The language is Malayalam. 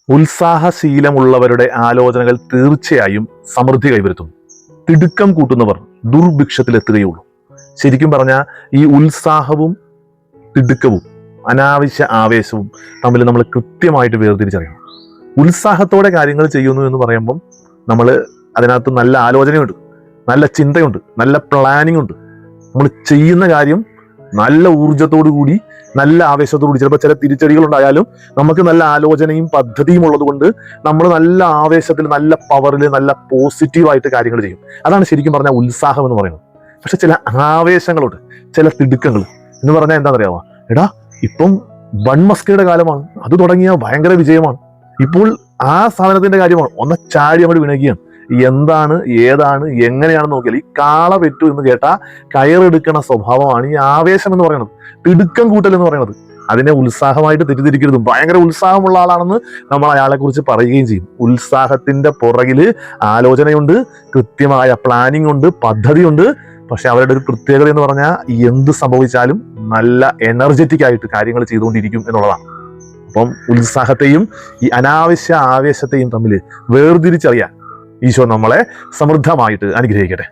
ഉത്സാഹശീലമുള്ളവരുടെ ആലോചനകൾ തീർച്ചയായും സമൃദ്ധി കൈവരുത്തും. തിടുക്കം കൂട്ടുന്നവർ ദുർഭിക്ഷത്തിലെത്തുകയുള്ളൂ. ശരിക്കും പറഞ്ഞാൽ ഈ ഉത്സാഹവും തിടുക്കവും അനാവശ്യ ആവേശവും തമ്മിൽ നമ്മൾ കൃത്യമായിട്ട് വേർതിരിച്ചറിയണം. ഉത്സാഹത്തോടെ കാര്യങ്ങൾ ചെയ്യുന്നു എന്ന് പറയുമ്പം നമ്മൾ അതിനകത്ത് നല്ല ആലോചനയുണ്ട്, നല്ല ചിന്തയുണ്ട്, നല്ല പ്ലാനിങ് ഉണ്ട്. നമ്മൾ ചെയ്യുന്ന കാര്യം നല്ല ഊർജത്തോടു കൂടി, നല്ല ആവേശത്തോടു കൂടി, ചിലപ്പോൾ ചില തിരിച്ചടികൾ ഉണ്ടായാലും നമുക്ക് നല്ല ആലോചനയും പദ്ധതിയും ഉള്ളത് കൊണ്ട് നമ്മൾ നല്ല ആവേശത്തിൽ, നല്ല പവറിൽ, നല്ല പോസിറ്റീവായിട്ട് കാര്യങ്ങൾ ചെയ്യും. അതാണ് ശരിക്കും പറഞ്ഞാൽ ഉത്സാഹം എന്ന് പറയുന്നത്. പക്ഷെ ചില ആവേശങ്ങളുണ്ട്, ചില തിടുക്കങ്ങൾ എന്ന് പറഞ്ഞാൽ എന്താണെന്നറിയാമോ? എടാ, ഇപ്പം ബൺ മസ്കയുടെ കാലമാണ്, അത് തുടങ്ങിയ ഭയങ്കര വിജയമാണ്. ഇപ്പോൾ ആ സാധനത്തിന്റെ കാര്യമാണ്, ഒന്ന് ചാടി അങ്ങോട്ട് വിണയ്ക്കുകയാണ്. എന്താണ്, ഏതാണ്, എങ്ങനെയാണെന്ന് നോക്കിയാൽ ഈ കാള പെറ്റു എന്ന് കേട്ടാൽ കയറെടുക്കണ സ്വഭാവമാണ് ഈ ആവേശം എന്ന് പറയുന്നത്, തിടുക്കം കൂട്ടൽ എന്ന് പറയുന്നത്. അതിനെ ഉത്സാഹമായിട്ട് തെറ്റിദ്ധരിക്കരുതും. ഭയങ്കര ഉത്സാഹമുള്ള ആളാണെന്ന് നമ്മൾ അയാളെ കുറിച്ച് പറയുകയും ചെയ്യും. ഉത്സാഹത്തിന്റെ പുറകില് ആലോചനയുണ്ട്, കൃത്യമായ പ്ലാനിങ് ഉണ്ട്, പദ്ധതിയുണ്ട്. പക്ഷെ അവരുടെ ഒരു പ്രത്യേകത എന്ന് പറഞ്ഞാൽ എന്ത് സംഭവിച്ചാലും നല്ല എനർജറ്റിക് ആയിട്ട് കാര്യങ്ങൾ ചെയ്തുകൊണ്ടിരിക്കും എന്നുള്ളതാണ്. അപ്പം ഉത്സാഹത്തെയും ഈ അനാവശ്യ ആവേശത്തെയും തമ്മിൽ വേർതിരിച്ചറിയാൻ ഈശോ നമ്മളെ സമൃദ്ധമായിട്ട് അനുഗ്രഹിക്കട്ടെ.